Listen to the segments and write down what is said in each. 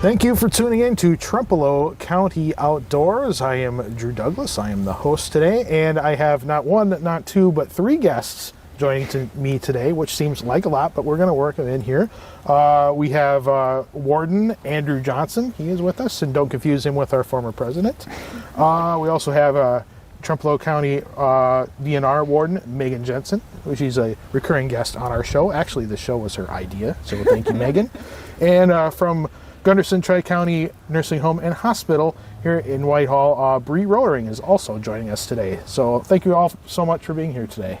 Thank you for tuning in to Trempealeau County Outdoors. I am Drew Douglas. I am the host today, and I have not one, not two, but three guests joining me today, which seems like a lot, but we're going to work it in here. We have Warden Andrew Johnson. He is with us, and don't confuse him with our former president. We also have Trempealeau County DNR Warden Meghan Jensen, which is a recurring guest on our show. Actually, the show was her idea, so thank you, Meghan. And from Gunderson Tri-County Nursing Home and Hospital here in Whitehall, Bri Rotering is also joining us today. So thank you all so much for being here today.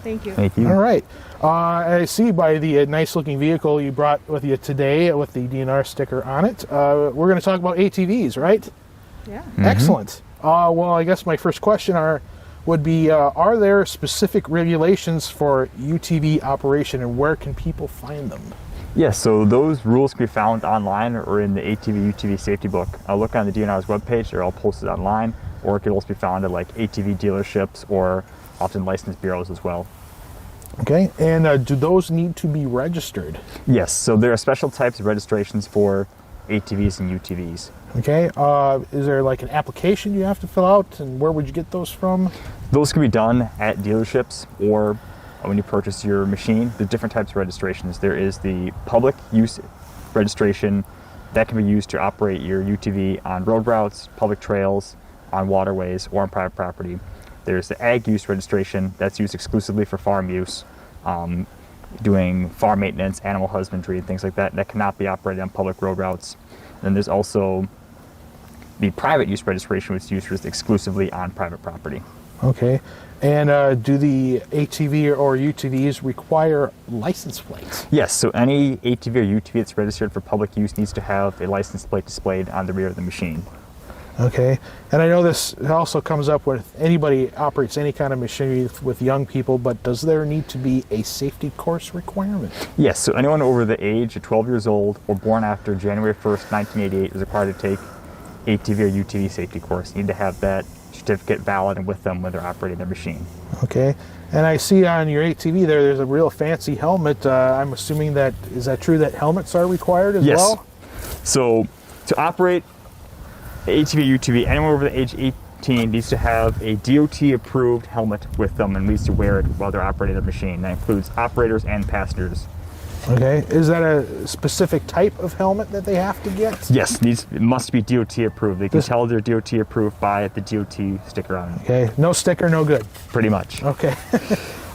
Thank you. Thank you. All right. I see by the nice looking vehicle you brought with you today with the DNR sticker on it, we're going to talk about ATVs, right? Yeah. Mm-hmm. Excellent. Well, I guess my first question would be, are there specific regulations for UTV operation, and where can people find them? Yes, so those rules can be found online or in the ATV UTV safety book. Look on the DNR's webpage, they're all posted online, or it can also be found at like ATV dealerships or often licensed bureaus as well. Okay, and do those need to be registered? Yes, so there are special types of registrations for ATVs and UTVs. Okay, is there like an application you have to fill out, and where would you get those from? Those can be done at dealerships or when you purchase your machine. The different types of registrations. There is the public use registration that can be used to operate your UTV on road routes, public trails, on waterways, or on private property. There's the ag use registration that's used exclusively for farm use, doing farm maintenance, animal husbandry, and things like that. That cannot be operated on public road routes. And then there's also the private use registration, which is used exclusively on private property. Okay, and do the ATV or UTVs require license plates? Yes, so any ATV or UTV that's registered for public use needs to have a license plate displayed on the rear of the machine. Okay, and I know this also comes up with anybody operates any kind of machinery with young people, but does there need to be a safety course requirement? Yes, so anyone over the age of 12 years old or born after January 1st, 1988 is required to take ATV or UTV safety course. You need to have that certificate valid and with them when they're operating their machine. Okay, and I see on your ATV there's a real fancy helmet. I'm assuming is that true that helmets are required as well? Yes. So to operate ATV, UTV, anyone over the age 18 needs to have a DOT approved helmet with them and needs to wear it while they're operating their machine. That includes operators and passengers. Okay, is that a specific type of helmet that they have to get? Yes, it must be DOT approved. They can tell they're DOT approved by the DOT sticker on it. Okay, no sticker, no good. Pretty much. Okay.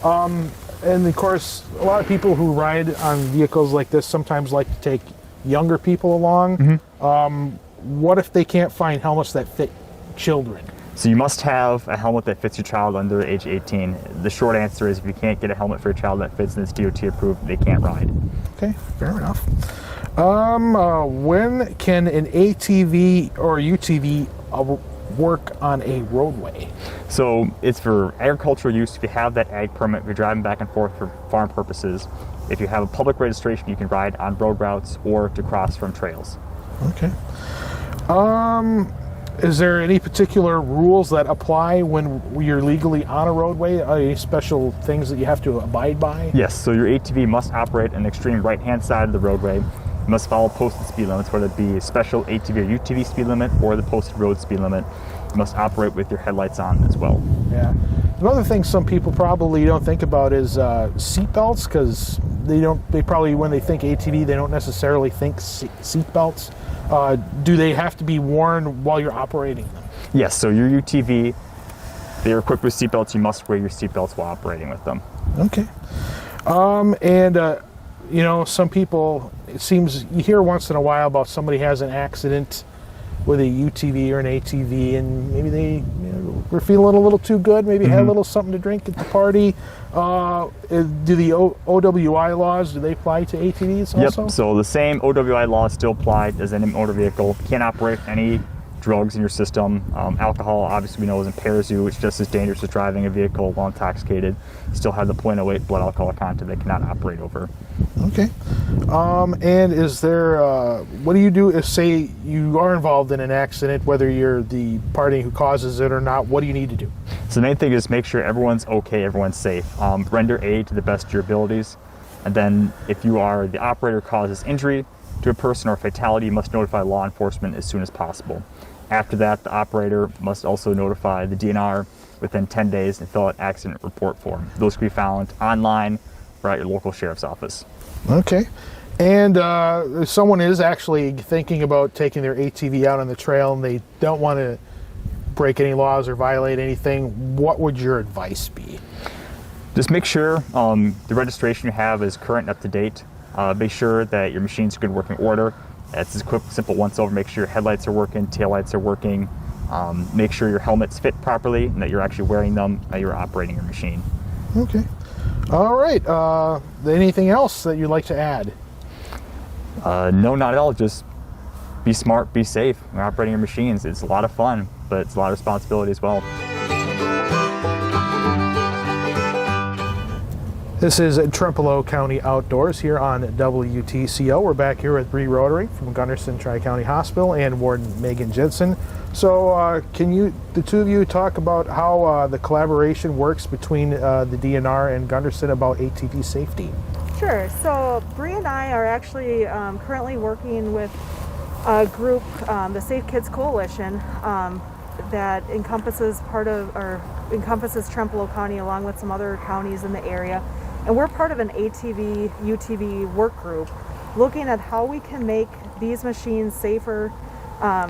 And of course, a lot of people who ride on vehicles like this sometimes like to take younger people along. Mm-hmm. What if they can't find helmets that fit children? So you must have a helmet that fits your child under age 18. The short answer is if you can't get a helmet for your child that fits and it's DOT approved, they can't ride. Okay, fair enough. When can an ATV or UTV work on a roadway? So it's for agricultural use. If you have that ag permit, if you're driving back and forth for farm purposes. If you have a public registration, you can ride on road routes or to cross from trails. Okay. Is there any particular rules that apply when you're legally on a roadway? Any special things that you have to abide by? Yes, so your ATV must operate on the extreme right-hand side of the roadway. You must follow posted speed limits, whether it be a special ATV or UTV speed limit or the posted road speed limit. You must operate with your headlights on as well. Yeah. Another thing some people probably don't think about is seat belts, because they probably, when they think ATV, they don't necessarily think seat belts. Do they have to be worn while you're operating them? Yes, so your UTV, they are equipped with seatbelts. You must wear your seatbelts while operating with them. Okay. Some people, it seems you hear once in a while about somebody has an accident with a UTV or an ATV, and maybe they were feeling a little too good, maybe had a little something to drink at the party. Do the OWI laws, do they apply to ATVs also? Yep, so the same OWI laws still apply as any motor vehicle. You can't operate any drugs in your system. Alcohol, obviously, we know, impairs you. It's just as dangerous as driving a vehicle while intoxicated. You still have the 0.08 blood alcohol content they cannot operate over. Okay. And is there, what do you do if, say, you are involved in an accident, whether you're the party who causes it or not? What do you need to do? So the main thing is make sure everyone's okay, everyone's safe. Render aid to the best of your abilities. And then if you are the operator who causes injury, to a person or a fatality, you must notify law enforcement as soon as possible. After that, the operator must also notify the DNR within 10 days and fill out accident report form. Those can be found online or at your local sheriff's office. Okay. And if someone is actually thinking about taking their ATV out on the trail and they don't want to break any laws or violate anything, what would your advice be? Just make sure the registration you have is current and up to date. Make sure that your machine's in good working order. That's just a quick, simple once-over. Make sure your headlights are working, taillights are working. Make sure your helmets fit properly and that you're actually wearing them while you're operating your machine. Okay. All right. Anything else that you'd like to add? No, not at all. Just be smart, be safe when operating your machines. It's a lot of fun, but it's a lot of responsibility as well. This is Trempealeau County Outdoors here on WTCO. We're back here with Bri Rotering from Gunderson Tri-County Hospital and Warden Meghan Jensen. So can the two of you talk about how the collaboration works between the DNR and Gunderson about ATV safety? Sure. So Bri and I are actually currently working with a group, the Safe Kids Coalition, that encompasses Trempealeau County along with some other counties in the area. And we're part of an ATV, UTV work group looking at how we can make these machines safer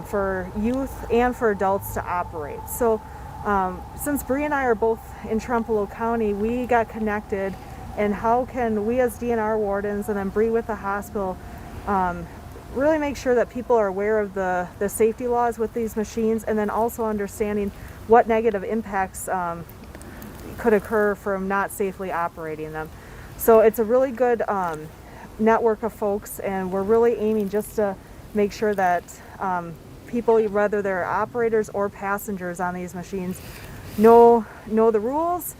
for youth and for adults to operate. So since Bri and I are both in Trempealeau County, we got connected, and how can we as DNR wardens and then Bri with the hospital really make sure that people are aware of the safety laws with these machines, and then also understanding what negative impacts could occur from not safely operating them. So it's a really good network of folks, and we're really aiming just to make sure that people, whether they're operators or passengers on these machines, know the rules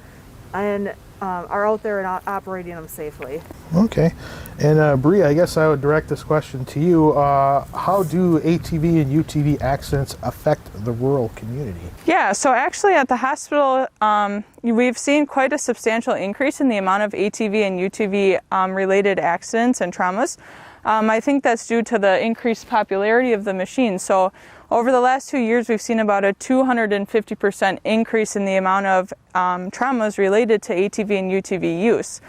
and are out there and operating them safely. Okay. And Bri, I guess I would direct this question to you. How do ATV and UTV accidents affect the rural community? Yeah, so actually at the hospital, we've seen quite a substantial increase in the amount of ATV and UTV related accidents and traumas. I think that's due to the increased popularity of the machine. So over the last 2 years, we've seen about a 250% increase in the amount of traumas related to ATV and UTV use.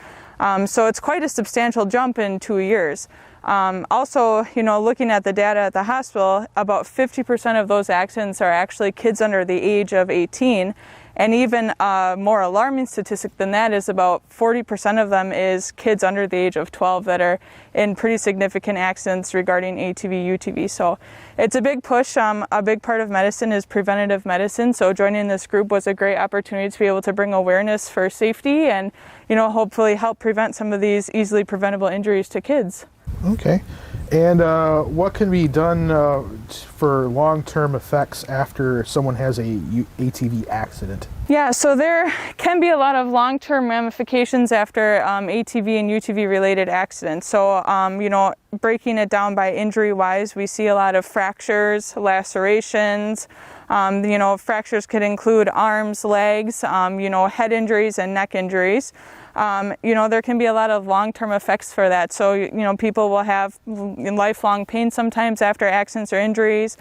So it's quite a substantial jump in 2 years. Also, looking at the data at the hospital, about 50% of those accidents are actually kids under the age of 18. And even a more alarming statistic than that is about 40% of them is kids under the age of 12 that are in pretty significant accidents regarding ATV, UTV. So it's a big push. A big part of medicine is preventative medicine. So joining this group was a great opportunity to be able to bring awareness for safety and, hopefully help prevent some of these easily preventable injuries to kids. Okay. And what can be done for long-term effects after someone has a ATV accident? Yeah, so there can be a lot of long-term ramifications after ATV and UTV related accidents. So, breaking it down by injury-wise, we see a lot of fractures, lacerations. Fractures could include arms, legs, head injuries and neck injuries. There can be a lot of long-term effects for that. So, people will have lifelong pain sometimes after accidents or injuries.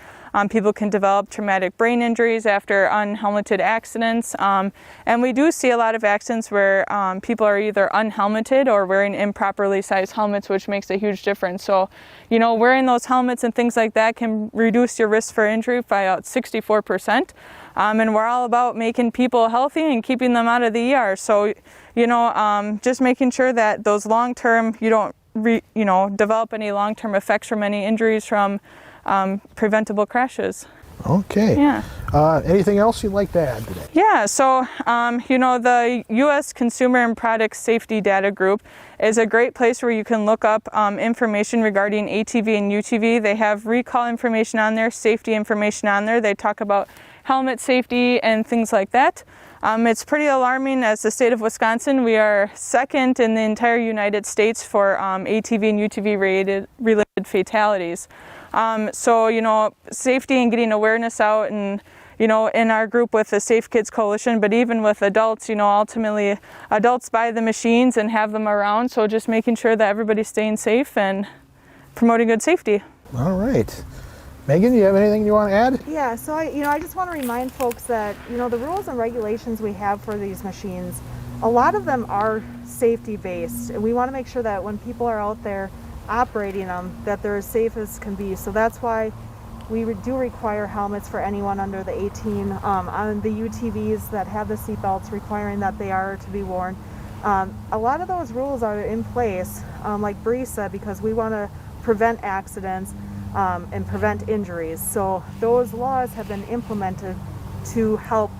People can develop traumatic brain injuries after unhelmeted accidents. And we do see a lot of accidents where people are either unhelmeted or wearing improperly sized helmets, which makes a huge difference. So, wearing those helmets and things like that can reduce your risk for injury by about 64%. And we're all about making people healthy and keeping them out of the ER. So, just making sure that those long-term, you don't, develop any long-term effects from any injuries from preventable crashes. Okay. Yeah. Anything else you'd like to add today? Yeah, so, the U.S. Consumer and Product Safety Data Group is a great place where you can look up information regarding ATV and UTV. They have recall information on there, safety information on there. They talk about helmet safety and things like that. It's pretty alarming. As the state of Wisconsin, we are second in the entire United States for ATV and UTV related fatalities. So, safety and getting awareness out, and, in our group with the Safe Kids Coalition, but even with adults, ultimately adults buy the machines and have them around. So just making sure that everybody's staying safe and promoting good safety. All right. Megan, you have anything you want to add? Yeah, so I just want to remind folks that, the rules and regulations we have for these machines, a lot of them are safety based, and we want to make sure that when people are out there operating them, that they're as safe as can be. So that's why we do require helmets for anyone under the 18 on the UTVs that have the seat belts, requiring that they are to be worn. A lot of those rules are in place, like Bri said, because we want to prevent accidents and prevent injuries. So those laws have been implemented to help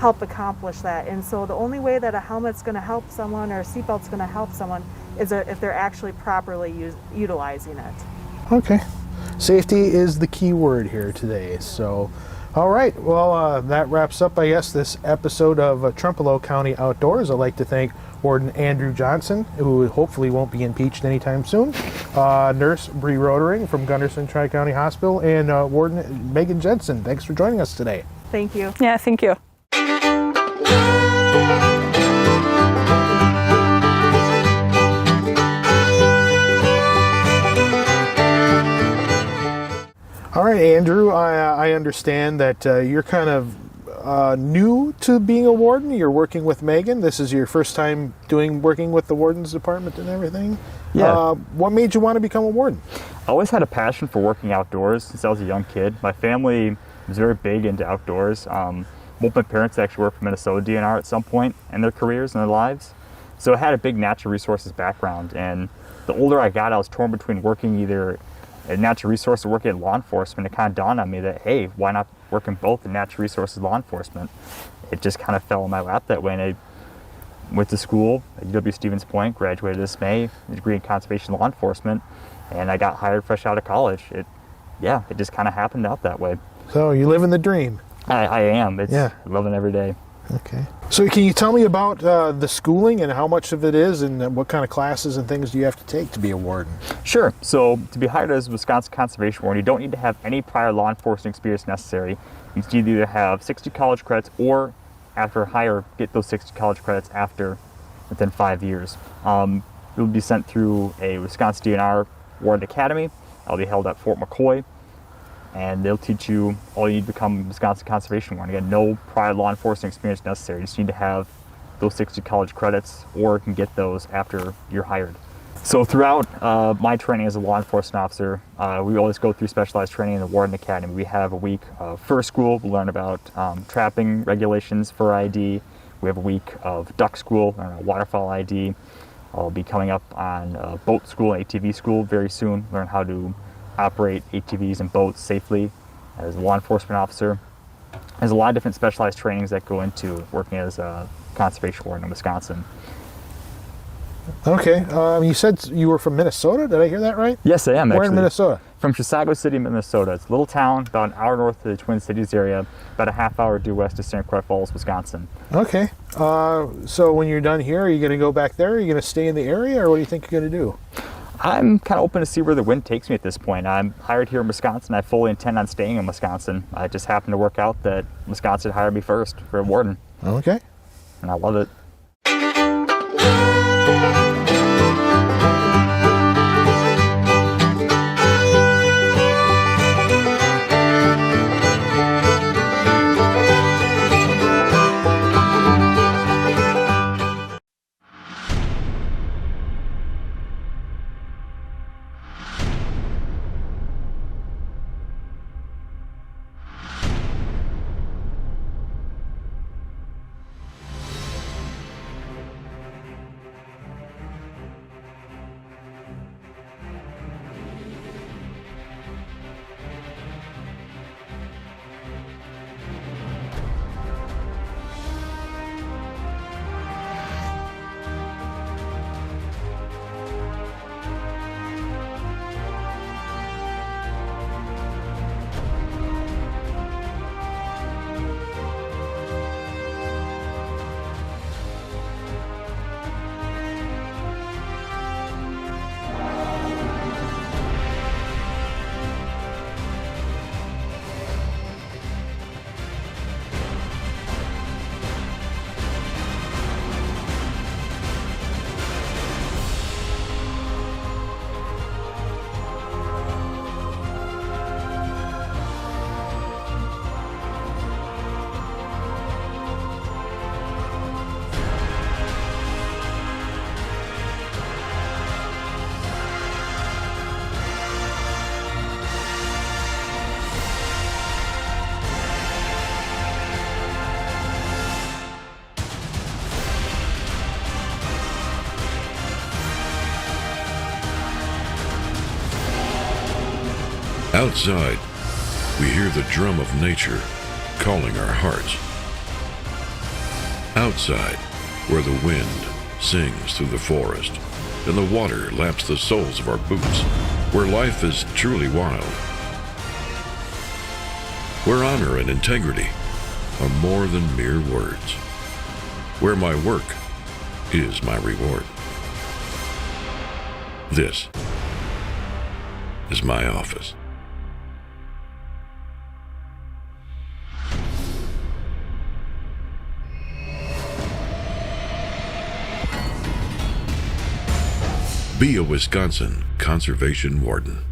accomplish that. And so the only way that a helmet's going to help someone or a seatbelt's going to help someone is if they're actually properly utilizing it. Okay. Safety is the key word here today. So, all right. Well, that wraps up, I guess, this episode of Trempealeau County Outdoors. I'd like to thank Warden Andrew Johnson, who hopefully won't be impeached anytime soon, Nurse Bri Rotering from Gunderson Tri-County Hospital, and Warden Meghan Jensen. Thanks for joining us today. Thank you. Yeah, thank you. All right, Andrew, I understand that you're kind of new to being a warden. You're working with Meghan. This is your first time working with the warden's department and everything. Yeah. What made you want to become a warden? I always had a passion for working outdoors since I was a young kid. My family was very big into outdoors. Both my parents actually worked for Minnesota DNR at some point in their careers and their lives. So I had a big natural resources background. And the older I got, I was torn between working either in natural resources or working in law enforcement. It kind of dawned on me that, hey, why not work in both in natural resources and law enforcement? It just kind of fell in my lap that way. And I went to school at UW Stevens Point, graduated this May, a degree in conservation law enforcement, and I got hired fresh out of college. It just kind of happened out that way. So you live in the dream. I am. It's loving every day. Okay. So can you tell me about the schooling and how much of it is, and what kind of classes and things do you have to take to be a warden? Sure. So to be hired as a Wisconsin Conservation Warden, you don't need to have any prior law enforcement experience necessary. You need to either have 60 college credits or after hire, get those 60 college credits within 5 years. You'll be sent through a Wisconsin DNR Warden Academy. That'll be held at Fort McCoy. And they'll teach you all you need to become a Wisconsin Conservation Warden. Again, no prior law enforcement experience necessary. You just need to have those 60 college credits, or you can get those after you're hired. So throughout my training as a law enforcement officer, we always go through specialized training in the Warden Academy. We have a week of first school. We learn about trapping regulations for ID. We have a week of duck school, learn waterfowl ID. I'll be coming up on boat school, ATV school very soon, learn how to operate ATVs and boats safely as a law enforcement officer. There's a lot of different specialized trainings that go into working as a conservation warden in Wisconsin. Okay. You said you were from Minnesota. Did I hear that right? Yes, I am. Where actually. in Minnesota? From Chisago City, Minnesota. It's a little town about an hour north of the Twin Cities area, about a half hour due west of St. Croix Falls, Wisconsin. Okay. So when you're done here, are you going to go back there? Are you going to stay in the area, or what do you think you're going to do? I'm kind of open to see where the wind takes me at this point. I'm hired here in Wisconsin. I fully intend on staying in Wisconsin. I just happened to work out that Wisconsin hired me first for a warden. Okay. And I love it. Outside, we hear the drum of nature calling our hearts. Outside, where the wind sings through the forest and the water laps the soles of our boots, where life is truly wild, where honor and integrity are more than mere words, where my work is my reward. This is my office. Be a Wisconsin Conservation Warden.